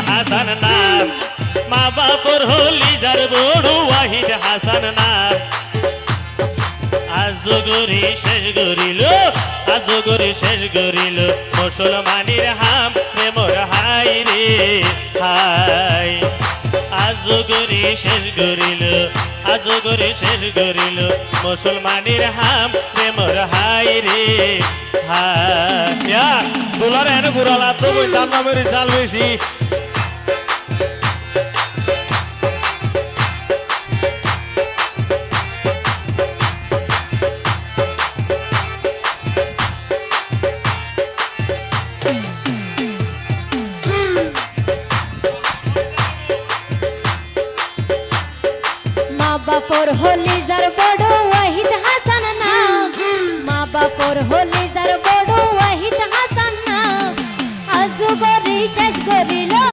হাসান নাম মা বাপর হলি যার বড় ওয়াহিদ হাসান নাম আজগরি শেষ গরিল আজগরি শেষ গরিল মুসলমানের হাম রে মোর হাই রে হাই আজগরি শেষ গরিল আজগরি শেষ গরিল মুসলমানের হাম রে মোর হাই রে হাই দুলার এনে ঘুরালা তো ওই তার নামের চাল বেশি মা বাপর হলি যার বড় ওয়াহিদ হাসান নাম মা বাপর হলি